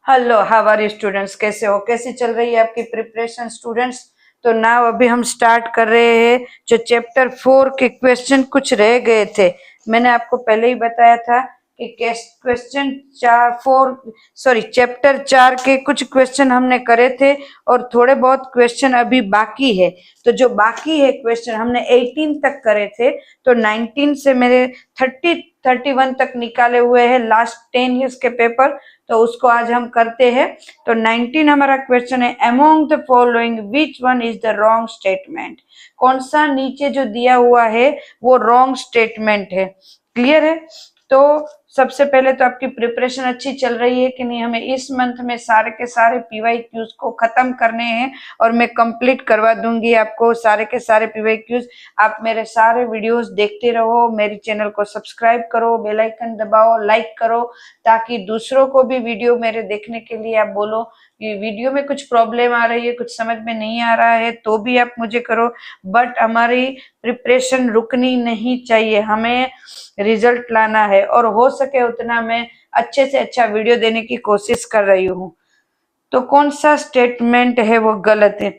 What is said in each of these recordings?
Hello, how are you students? कैसे हो? कैसी चल रही है आपकी प्रिपरेशन स्टूडेंट्स? तो नाउ अभी हम स्टार्ट कर रहे हैं जो चैप्टर 4 के क्वेश्चन कुछ रह गए थे। मैंने आपको पहले ही बताया था कि क्वेश्चन चैप्टर 4 के कुछ क्वेश्चन हमने करे थे और थोड़े बहुत क्वेश्चन अभी बाकी है। तो जो बाकी है क्वेश्चन हमने 18 तक करे थे, तो 19 से मेरे 31 तक निकाले हुए हैं लास्ट 10 ईयर्स के पेपर। तो उसको आज हम करते हैं। तो 19 हमारा क्वेश्चन है, among the following which one is the wrong statement. कौन सा नीचे जो दिया हुआ है वो रॉन्ग स्टेटमेंट है। क्लियर है? तो सबसे पहले तो आपकी प्रिपरेशन अच्छी चल रही है कि नहीं? हमें इस मंथ में सारे के सारे पीवाईक्यूज को खत्म करने हैं और मैं कंप्लीट करवा दूंगी आपको सारे के सारे पीवाईक्यूज। आप मेरे सारे वीडियोस देखते रहो, मेरे चैनल को सब्सक्राइब करो, बेल आइकन दबाओ, लाइक करो, ताकि दूसरों को भी वीडियो मेरे देखने के लिए आप बोलो कि वीडियो में कुछ प्रॉब्लम आ रही है, कुछ समझ में नहीं आ रहा है, तो भी आप मुझे करो। बट हमारी प्रिपरेशन रुकनी नहीं चाहिए, हमें रिजल्ट लाना है और हो सके उतना मैं अच्छे से अच्छा वीडियो देने की कोशिश कर रही हूँ। तो कौन सा स्टेटमेंट है वो गलत है?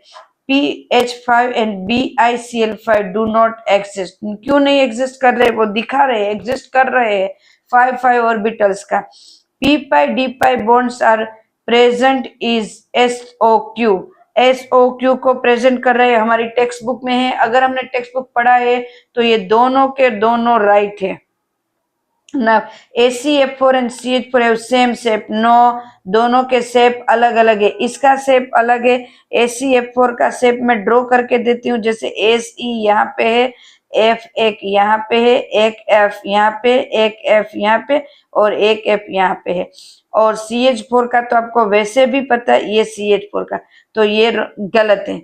PH5 and BiCl5 do not exist. क्यों नहीं एग्जिस्ट कर रहे? वो दिखा रहे हैं एग्जिस्ट कर रहे हैं 5 ऑर्बिटल्स का। p pi d pi bonds are present is SOQ। SOQ को प्रेजेंट कर रहे हैं, हमारी टेक्स्ट बुक में है। अगर हमने टेक्स्ट बुक पढ़ा है तो ये दोनों के दोनों राइट है ना। ACF4 and CH4 have same shape. No, दोनों के शेप अलग अलग है। इसका शेप अलग है। ACF4 का शेप मैं ड्रॉ करके देती हूँ, जैसे SE यहाँ पे है, F एक यहाँ पे है, एक F यहाँ पे, एक F यहाँ पे और एक F यहाँ पे है। और CH4 का तो आपको वैसे भी पता है, ये CH4 का, तो ये गलत है।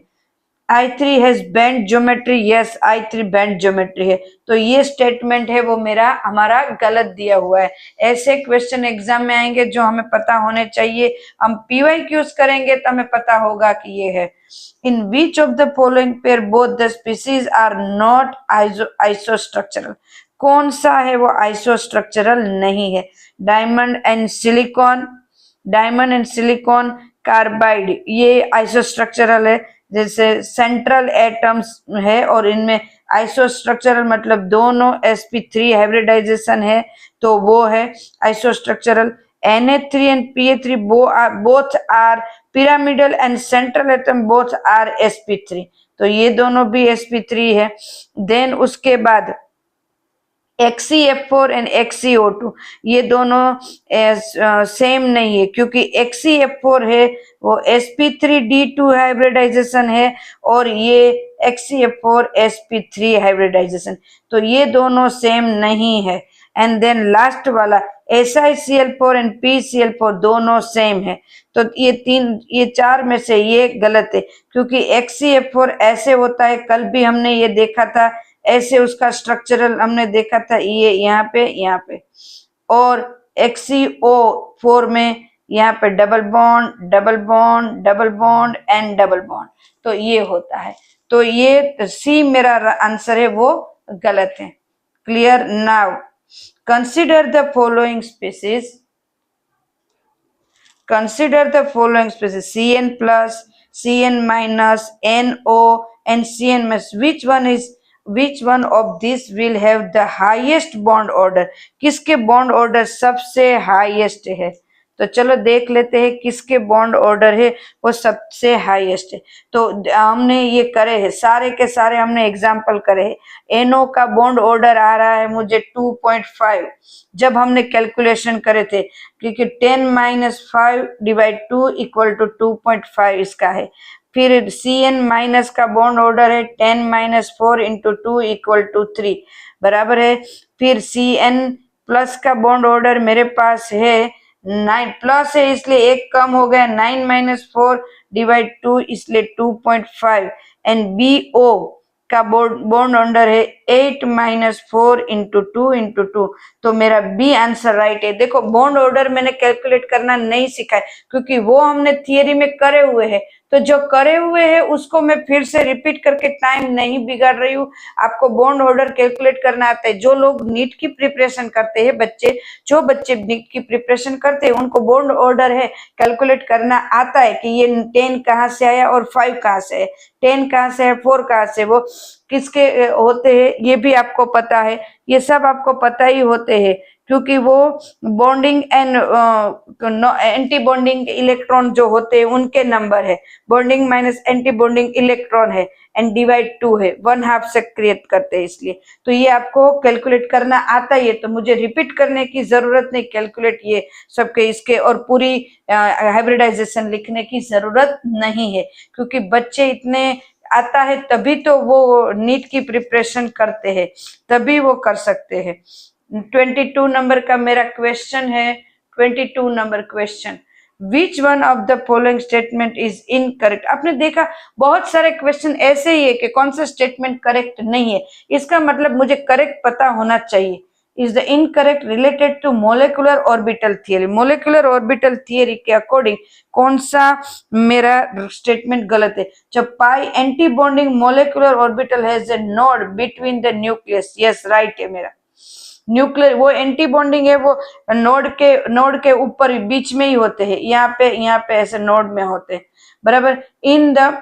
I3 has banned geometry. Yes, I3 band geometry है। तो ये स्टेटमेंट है वो हमारा गलत दिया हुआ है। ऐसे क्वेश्चन एग्जाम में आएंगे जो हमें पता होने चाहिए। हम PYQs करेंगे तो हमें पता होगा कि ये है। In which of the following pair both the species are not isostructural. कौन सा है वो आइसोस्ट्रक्चरल नहीं है? Diamond and silicon, diamond and silicon carbide ये आइसोस्ट्रक्चरल है। जैसे सेंट्रल एटम्स है और इनमें आइसोस्ट्रक्चरल मतलब दोनों sp3 हाइब्रिडाइजेशन है, तो वो है isostructural. Na3 and Pa3 both are pyramidal and central atom both are sp3, तो ये दोनों भी sp3 है। देन उसके बाद XeF4 एंड XeO2 ये दोनों सेम नहीं है, क्योंकि XeF4 है वो sp3d2 हाइब्रिडाइजेशन है और ये XeF4 sp3 हाइब्रिडाइजेशन, तो ये दोनों सेम नहीं है। एंड देन लास्ट वाला SiCl4 एंड PCl4 दोनों सेम है। तो ये चार में से ये गलत है, क्योंकि XeF4 ऐसे होता है, कल भी हमने ये देखा था, ऐसे उसका स्ट्रक्चरल हमने देखा था, ये यहाँ पे और XeO4 में यहाँ पे double bond double bond double bond and double bond, तो ये होता है। तो ये सी मेरा आंसर है वो गलत है। Clear? Now consider the following species, consider the following species CN plus, CN minus, NO and CN minus. Which one of these will have the highest bond order? किसके बॉन्ड ऑर्डर सबसे highest है? तो चलो देख लेते हैं किसके bond order है वो सबसे हाईएस्ट है। तो हमने ये करे हैं सारे के सारे, हमने एग्जाम्पल करे हैं। NO का बॉन्ड ऑर्डर आ रहा है मुझे 2.5, जब हमने कैलकुलेशन करे थे, क्योंकि 10 - 5 / 2 = 2.5 इसका है। फिर CN माइनस का बॉन्ड ऑर्डर है 10 - 4 × 2 = 3 बराबर है। फिर CN प्लस का बॉन्ड ऑर्डर मेरे पास है 9 प्लस है, इसलिए एक कम हो गया, 9 - 4 / 2 इसलिए 2.5। एंड BO का बॉन्ड ऑर्डर है 8 - 4 × 2 × 2, तो मेरा बी आंसर राइट है। देखो बॉन्ड ऑर्डर मैंने कैलकुलेट करना नहीं सीखा है, क्योंकि वो हमने थियरी में करे हुए हैं, तो जो करे हुए है उसको मैं फिर से रिपीट करके टाइम नहीं बिगाड़ रही हूँ। आपको बॉन्ड ऑर्डर कैलकुलेट करना आता है। जो लोग नीट की प्रिपरेशन करते हैं बच्चे, जो बच्चे नीट की प्रिपरेशन करते हैं उनको बॉन्ड ऑर्डर है कैलकुलेट करना आता है कि ये 10 कहाँ से आया और 5 कहाँ से है, 10 कहाँ से है, 4 कहाँ से, वो किसके होते हैं ये भी आपको पता है। ये सब आपको पता ही होते हैं क्योंकि वो bonding and anti bonding electron जो होते हैं उनके नंबर है। Bonding minus anti bonding electron है एंड डिवाइड 2 है, 1/2 से क्रिएट करते हैं इसलिए। तो ये आपको कैलकुलेट करना आता ही है, तो मुझे रिपीट करने की जरूरत नहीं। कैलकुलेट ये सबके इसके और पूरी हाइब्रिडाइजेशन लिखने की जरूरत नहीं है क्योंकि बच्चे इतने आता है तभी तो वो नीट की प्रिपरेशन करते हैं, तभी वो कर सकते हैं। 22 नंबर का मेरा क्वेश्चन है। 22 number question, which one of the following statement is incorrect. आपने देखा बहुत सारे क्वेश्चन ऐसे ही है कि कौन सा स्टेटमेंट करेक्ट नहीं है, इसका मतलब मुझे करेक्ट पता होना चाहिए। Is the incorrect related to molecular orbital theory. Molecular orbital theory के अकॉर्डिंग कौन सा मेरा स्टेटमेंट गलत है। जब pi anti bonding molecular orbital has a node between the nucleus, yes right है मेरा। न्यूक्लियर वो एंटी बॉन्डिंग है, वो नोड के ऊपर बीच में ही होते हैं, यहाँ पे ऐसे नोड में होते हैं, बराबर। In the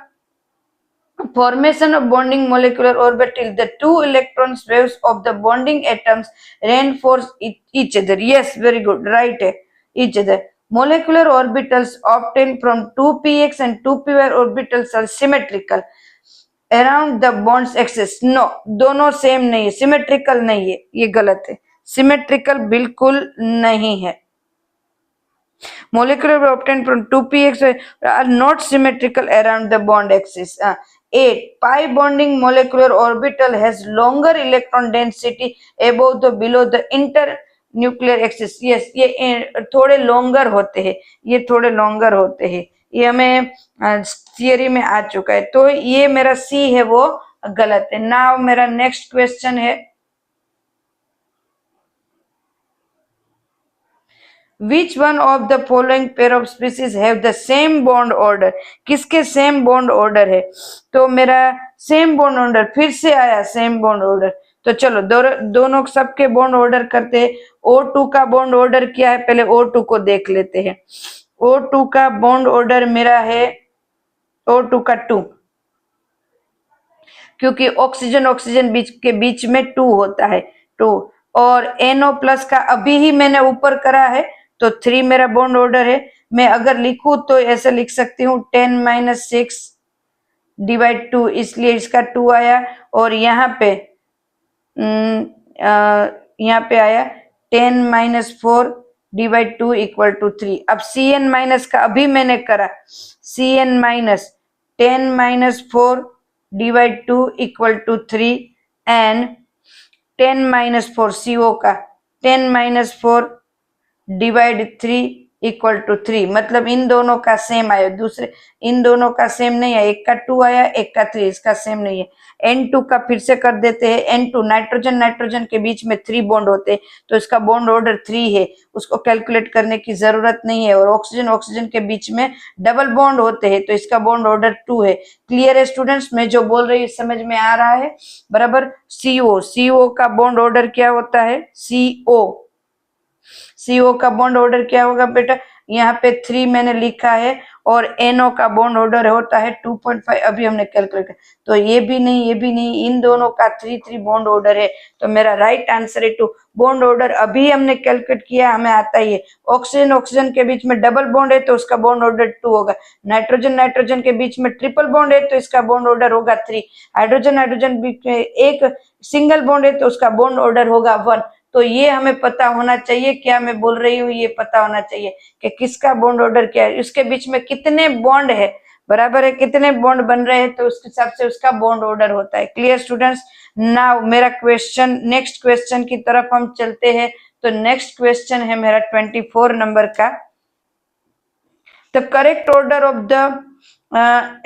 formation of bonding molecular orbital, the two electron waves of the bonding atoms reinforce each other, yes very good right है, each other। molecular orbitals obtained from 2px and 2py orbitals are symmetrical around the bonds axis, no दोनों same नहीं है, symmetrical नहीं है, ये गलत है, symmetrical बिल्कुल नहीं है। molecular obtained from 2px are not symmetrical around the bond axis। 8 pi bonding molecular orbital has longer electron density above the below the internuclear axis, yes ये थोड़े longer होते हैं, ये थोड़े longer होते हैं, ये हमें थियरी में आ चुका है, तो ये मेरा सी है वो गलत है। नाउ मेरा नेक्स्ट क्वेश्चन है, Which one of the following pair of species have the same bond order? किसके सेम बॉन्ड ऑर्डर है? तो मेरा सेम बॉन्ड ऑर्डर फिर से आया, सेम बॉन्ड ऑर्डर। तो चलो दोनों सबके बॉन्ड ऑर्डर करते हैं। O2 का बॉन्ड ऑर्डर क्या है, पहले O2 को देख लेते हैं। O2 का बॉन्ड ऑर्डर मेरा है O2 का 2, क्योंकि ऑक्सीजन ऑक्सीजन के बीच में 2 होता है, 2। और NO+ का अभी ही मैंने ऊपर करा है तो 3 मेरा बॉन्ड ऑर्डर है। मैं अगर लिखूं तो ऐसे लिख सकती हूँ 10 - 6 डिवाइड 2, इसलिए इसका 2 आया। और यहाँ पे आया 10 - 4 डिवाइड 2 = 3। अब CN- का अभी मैंने करा, CN- 10 - 4 डिवाइड 2 = 3 एंड 10 - 4 CO का 10 - 4 डिवाइड 3 = 3, मतलब इन दोनों का सेम आया, दूसरे इन दोनों का सेम नहीं है, एक का 2 आया एक का 3, इसका सेम नहीं है। N2 का फिर से कर देते हैं। N2 नाइट्रोजन नाइट्रोजन के बीच में 3 बॉन्ड होते हैं तो इसका बॉन्ड ऑर्डर 3 है, उसको कैलकुलेट करने की जरूरत नहीं है। और ऑक्सीजन ऑक्सीजन के बीच में डबल बॉन्ड होते हैं तो इसका बॉन्ड ऑर्डर 2 है। क्लियर है स्टूडेंट्स, मैं जो बोल रही हूँ समझ में आ रहा है, बराबर। CO का बॉन्ड ऑर्डर क्या होता है, CO का बॉन्ड ऑर्डर क्या होगा बेटा, यहाँ पे 3 मैंने लिखा है और NO का बॉन्ड ऑर्डर होता है 2.5, अभी हमने कैलकुलेट किया। तो ये भी नहीं, इन दोनों का 3 बॉन्ड ऑर्डर है, तो मेरा राइट आंसर है 2। बॉन्ड ऑर्डर अभी हमने कैलकुलेट किया, हमें आता ही है। ऑक्सीजन ऑक्सीजन के बीच में डबल बॉन्ड है तो उसका बॉन्ड ऑर्डर 2 होगा। नाइट्रोजन नाइट्रोजन के बीच में ट्रिपल बॉन्ड है तो इसका बॉन्ड ऑर्डर होगा 3। हाइड्रोजन हाइड्रोजन बीच में एक सिंगल बॉन्ड है तो उसका बॉन्ड ऑर्डर होगा 1। तो ये हमें पता होना चाहिए, क्या मैं बोल रही हूँ ये पता होना चाहिए कि किसका बॉन्ड ऑर्डर क्या है, उसके बीच में कितने बॉन्ड है, बराबर है, कितने बॉन्ड बन रहे हैं तो उसके हिसाब से उसका बॉन्ड ऑर्डर होता है। क्लियर स्टूडेंट्स, नाउ मेरा क्वेश्चन, नेक्स्ट क्वेश्चन की तरफ हम चलते हैं। तो नेक्स्ट क्वेश्चन है मेरा 24 नंबर का। The correct order of the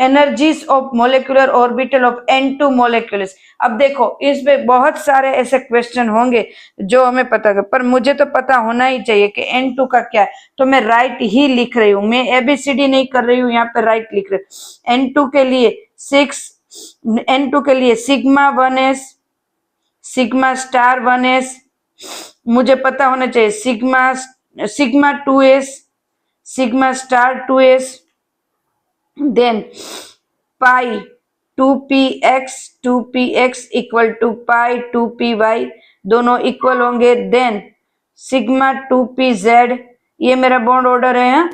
energies of molecular orbital of N2 molecules. अब देखो इसमें बहुत सारे ऐसे क्वेश्चन होंगे जो हमें पता है, पर मुझे तो पता होना ही चाहिए कि N2 का क्या है, तो मैं राइट ही लिख रही हूँ, मैं ABCD नहीं कर रही हूँ, यहाँ पे राइट लिख रही हूँ। N2 के लिए 6, N2 के लिए sigma 1s, sigma star 1s, मुझे पता होना चाहिए sigma 2s, sigma star 2s, then pi 2px equal to pi 2py, दोनों इक्वल होंगे। देन सिग्मा 2pz, ये मेरा बॉन्ड ऑर्डर है,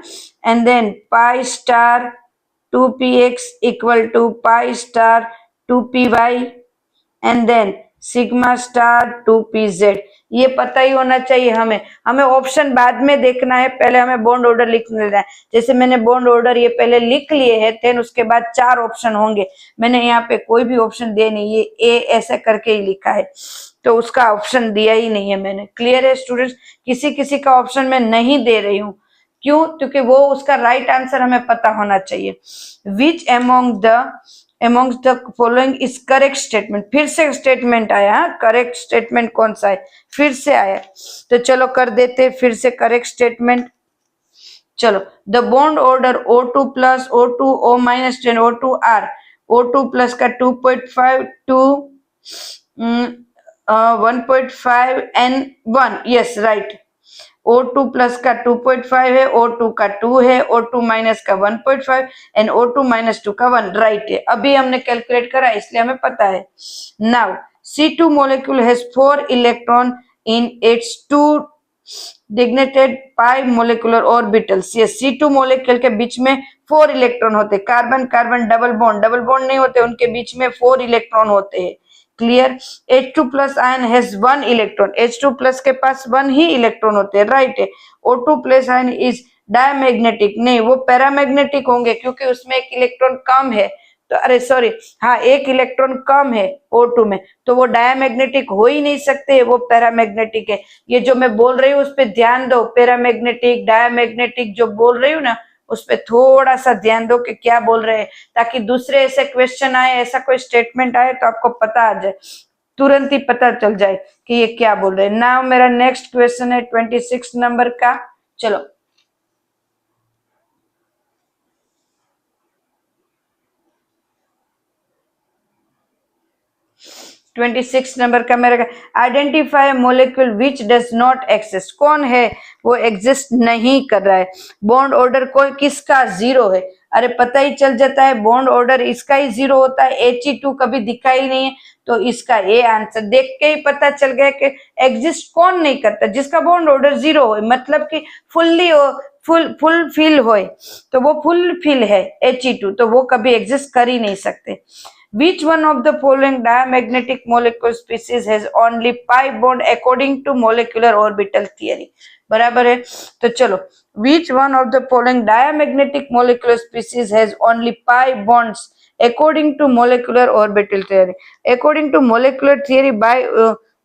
and then pi star 2px equal to pi star 2py, and then sigma star 2pz। ये पता ही होना चाहिए हमें। हमें ऑप्शन बाद में देखना है, पहले हमें बॉन्ड ऑर्डर लिख लेना है। जैसे मैंने बॉन्ड ऑर्डर ये पहले लिख लिए हैं, देन उसके बाद 4 ऑप्शन होंगे। मैंने यहाँ पे कोई भी ऑप्शन दिया नहीं, ये ए ऐसा करके ही लिखा है, तो उसका ऑप्शन दिया ही नहीं है मैंने। क्लियर है स्टूडेंट्स? किसी किसी का ऑप्शन मैं नहीं दे रही हूँ, क्यों? क्योंकि वो उसका राइट आंसर हमें पता होना चाहिए। विच amongst the following is correct statement। फिर से स्टेटमेंट आया, करेक्ट स्टेटमेंट कौन सा है, फिर से आया, तो चलो कर देते फिर से करेक्ट स्टेटमेंट। चलो, the bond order O2 plus O2 O minus 10 O2 R, O2 plus का 2.5 2 1.5 and 1, yes right. O2 plus का 2.5 है, O2 का 2 है, O2 माइनस का 1.5 एंड O2 माइनस 2 का 1, राइट है। अभी हमने कैलकुलेट करा इसलिए हमें पता है। Now C2 molecule has 4 electron in its 2 designated pi molecular orbitals. ये C2 मोलिक्यूल के बीच में 4 इलेक्ट्रॉन होते हैं। कार्बन कार्बन डबल बॉन्ड नहीं होते, उनके बीच में 4 इलेक्ट्रॉन होते हैं। Clear? H2 plus ion has 1 electron, H2 plus के पास 1 ही इलेक्ट्रॉन होते हैं, राइट है। O2 plus ion is diamagnetic, नहीं वो पैरामैग्नेटिक होंगे क्योंकि उसमें एक इलेक्ट्रॉन कम है, तो अरे सॉरी हाँ एक इलेक्ट्रॉन कम है O2 में, तो वो डायमैग्नेटिक हो ही नहीं सकते, वो पैरामैग्नेटिक है। ये जो मैं बोल रही हूँ उस पर ध्यान दो, पैरामैग्नेटिक डायमैग्नेटिक जो बोल रही हूँ ना उस पर थोड़ा सा ध्यान दो कि क्या बोल रहे हैं, ताकि दूसरे ऐसे क्वेश्चन आए, ऐसा कोई स्टेटमेंट आए तो आपको पता आ जाए, तुरंत ही पता चल जाए कि ये क्या बोल रहे हैं। नाउ मेरा नेक्स्ट क्वेश्चन है 26 नंबर का। चलो 26 नंबर का मेरा, identify molecule which does not exist. कौन है वो एग्जिस्ट नहीं कर रहा है? बॉन्ड ऑर्डर कोई किसका 0 है? अरे पता ही चल जाता है, बॉन्ड ऑर्डर इसका ही 0 होता है, He2 कभी दिखा ही नहीं है, तो इसका ए आंसर देख के ही पता चल गया कि एग्जिस्ट कौन नहीं करता, जिसका बॉन्ड ऑर्डर 0 हो, मतलब कि फुल फिल होए, तो वो फुल फिल है He2, तो वो कभी एग्जिस्ट कर ही नहीं सकते। Which one of the following diamagnetic molecule species has only pi bond according to molecular orbital theory? बराबर है, तो चलो which one of the following diamagnetic molecular species has only pi bonds according to molecular orbital theory? According to molecular theory by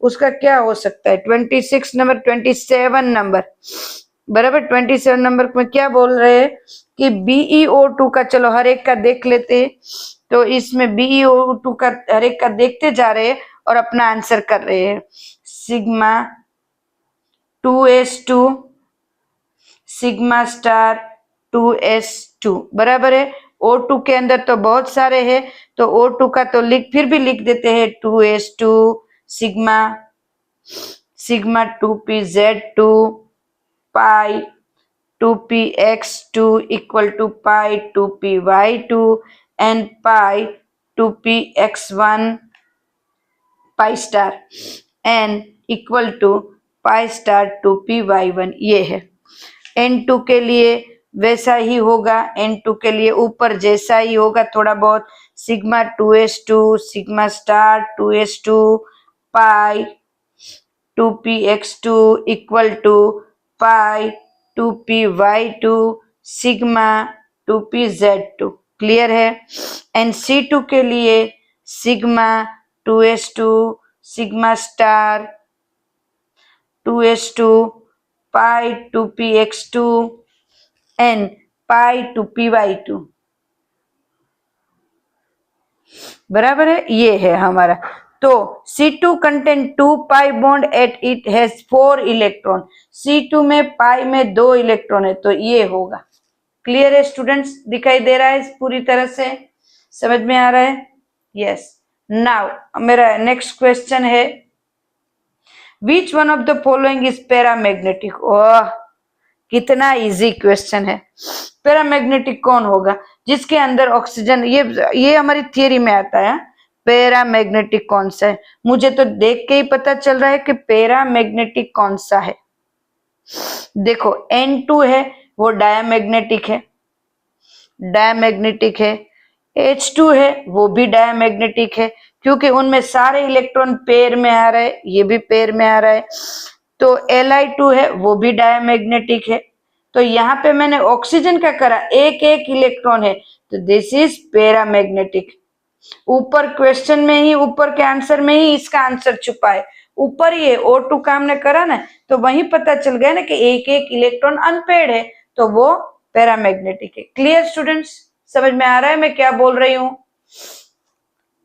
उसका क्या हो सकता है? 26 number 27 number, बराबर 27 नंबर में क्या बोल रहे हैं कि BeO2 का, चलो हर एक का देख लेते हैं, तो इसमें BeO2 का हर एक का देखते जा रहे हैं और अपना आंसर कर रहे हैं। Sigma 2s2 sigma star 2s2, बराबर है। O2 के अंदर तो बहुत सारे हैं, तो O2 का तो फिर भी लिख देते हैं 2s2 sigma 2pz2 pi 2px2 equal to pi 2py2 and pi 2px1 pi star n equal to pi star 2py1, ये है। N2 के लिए वैसा ही होगा, N2 के लिए ऊपर जैसा ही होगा थोड़ा बहुत, sigma 2s2 sigma star 2s2 pi 2px2 equal to pi 2py2 sigma 2pz2। Clear है? एंड C2 के लिए sigma 2s2 sigma star 2s2 pi 2px2 and pi two py2, बराबर है, ये है हमारा। तो C2 contain 2 pi bond at it has 4 electron, C2 में पाई में 2 इलेक्ट्रॉन है, तो ये होगा। क्लियर है स्टूडेंट्स, दिखाई दे रहा है पूरी तरह से, समझ में आ रहा है? यस। नाउ मेरा नेक्स्ट क्वेश्चन है, which one of the following is paramagnetic. Oh, कितना इजी क्वेश्चन है। पैरामैग्नेटिक कौन होगा? जिसके अंदर ऑक्सीजन, ये हमारी थियरी में आता है। पैरामैग्नेटिक कौन सा है? मुझे तो देख के ही पता चल रहा है कि पैरामैग्नेटिक कौन सा है। देखो N2 है, वो डायमैग्नेटिक है, डायमैग्नेटिक है। H2 है, वो भी डायमैग्नेटिक है, क्योंकि उनमें सारे इलेक्ट्रॉन पेयर में आ रहे हैं, ये भी पेयर में आ रहा है। तो Li2 है, वो भी डायमैग्नेटिक है। तो यहाँ पे मैंने ऑक्सीजन का करा, एक एक इलेक्ट्रॉन है, तो दिस इज पैरामैग्नेटिक। ऊपर क्वेश्चन में ही, ऊपर के आंसर में ही इसका आंसर छुपा है। ऊपर ये O2 का हमने करा ना, तो वही पता चल गया ना कि एक एक इलेक्ट्रॉन अनपेड है, तो वो पैरामैग्नेटिक है। क्लियर स्टूडेंट्स, समझ में आ रहा है मैं क्या बोल रही हूँ?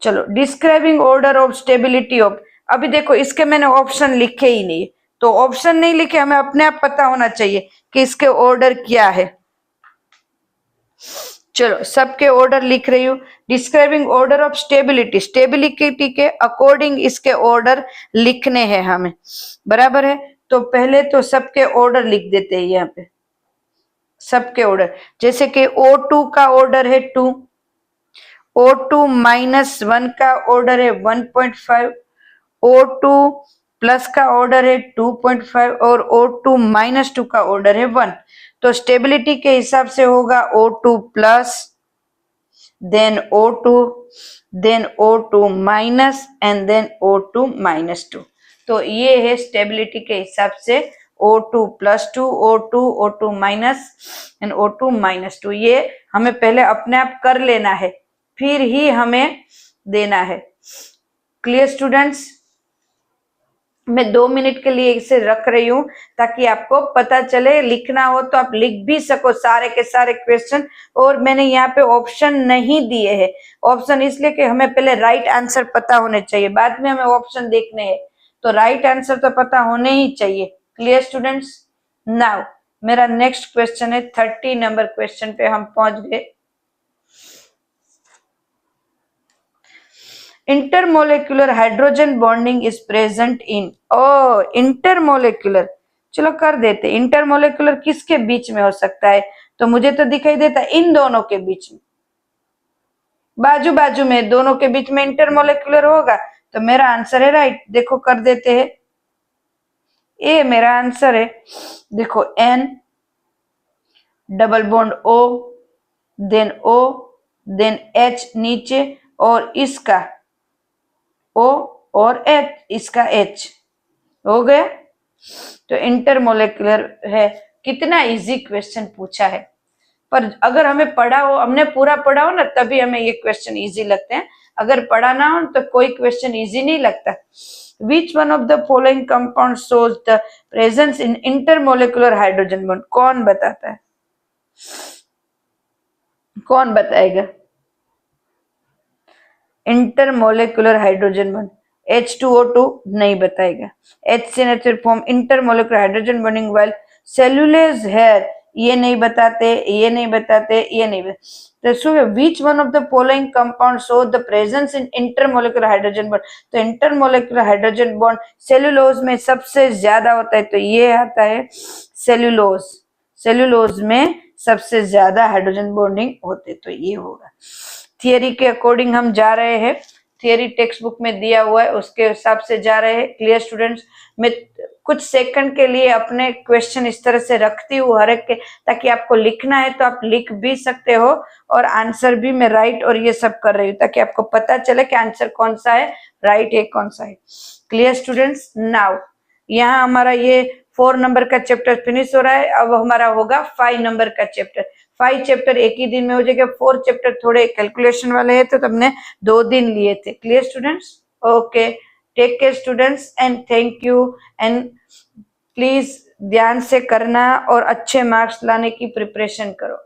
चलो, describing order of stability of, अभी देखो इसके मैंने ऑप्शन लिखे ही नहीं, तो ऑप्शन नहीं लिखे, हमें अपने आप पता होना चाहिए कि इसके ऑर्डर क्या है। चलो, सबके ऑर्डर लिख रही हूँ। Describing order of stability, stability के अकॉर्डिंग इसके ऑर्डर लिखने हैं हमें, बराबर है। तो पहले तो सबके ऑर्डर लिख देते हैं यहाँ पे, सबके ऑर्डर। जैसे कि O2 का ऑर्डर है 2, O2 माइनस 1 का ऑर्डर है 1.5, O2 प्लस का ऑर्डर है 2.5 और O2 माइनस 2 का ऑर्डर है 1। तो स्टेबिलिटी के हिसाब से होगा O2 plus, then O2, then O2 minus and then O2 minus 2। तो ये है स्टेबिलिटी के हिसाब से O2 plus 2, O2, O2 minus and O2 minus 2। ये हमें पहले अपने आप कर लेना है, फिर ही हमें देना है। क्लियर स्टूडेंट्स, मैं 2 मिनट के लिए इसे रख रही हूँ ताकि आपको पता चले, लिखना हो तो आप लिख भी सको सारे के सारे क्वेश्चन। और मैंने यहाँ पे ऑप्शन नहीं दिए हैं, ऑप्शन इसलिए कि हमें पहले राइट आंसर पता होने चाहिए, बाद में हमें ऑप्शन देखने हैं, तो राइट आंसर तो पता होने ही चाहिए। क्लियर स्टूडेंट्स, नाउ मेरा नेक्स्ट क्वेश्चन है 30 नंबर क्वेश्चन पे हम पहुंच गए। Intermolecular hydrogen bonding is present in, oh intermolecular, चलो कर देते। इंटरमोलेक्युलर किसके बीच में हो सकता है? तो मुझे तो दिखाई देता है इन दोनों के बीच में, बाजू बाजू में, दोनों के बीच में इंटरमोलेक्युलर होगा, तो मेरा आंसर है राइट। देखो कर देते हैं, ए मेरा आंसर है। देखो N double bond O, then O, then H नीचे, और इसका O और H, इसका H हो गया। तो इंटरमोलेक्युलर है। कितना इजी क्वेश्चन पूछा है, पर अगर हमें पढ़ा हो, हमने पूरा पढ़ा हो ना, तभी हमें ये क्वेश्चन इजी लगते हैं। अगर पढ़ा ना हो तो कोई क्वेश्चन इजी नहीं लगता। Which one of the following compound shows the presence in intermolecular hydrogen bond, कौन बताता है? कौन बताएगा? इंटरमोलेक्युलर हाइड्रोजन बॉन्ड, H2O2 नहीं बताएगा। HCl form intermolecular hydrogen bonding while cellulose hair, ये नहीं बताते, ये नहीं बताते, ये नहीं बताते। तो which one of the following compound show the presence in intermolecular hydrogen bond, तो इंटरमोलेक्युलर हाइड्रोजन बॉन्ड सेल्यूलोज में सबसे ज्यादा होता है, तो ये आता है सेल्यूलोज। सेल्यूलोज में सबसे ज्यादा हाइड्रोजन बॉन्डिंग होते, तो ये होगा। थियरी के अकॉर्डिंग हम जा रहे हैं, थियरी टेक्स्ट बुक में दिया हुआ है उसके हिसाब से जा रहे हैं। क्लियर स्टूडेंट्स, मैं कुछ सेकंड के लिए अपने क्वेश्चन इस तरह से रखती हूँ हर एक के, ताकि आपको लिखना है तो आप लिख भी सकते हो, और आंसर भी मैं राइट और ये सब कर रही हूँ ताकि आपको पता चले कि आंसर कौन सा है, राइट है कौन सा है। क्लियर स्टूडेंट्स, नाउ यहाँ हमारा ये 4 नंबर का चैप्टर फिनिश हो रहा है। अब हमारा होगा 5 नंबर का चैप्टर। 5 चैप्टर एक ही दिन में हो जाएगा, 4 चैप्टर थोड़े कैलकुलेशन वाले हैं, तो हमने 2 दिन लिए थे। Clear students, okay, take care students and thank you. And please ध्यान से करना और अच्छे मार्क्स लाने की प्रिपरेशन करो।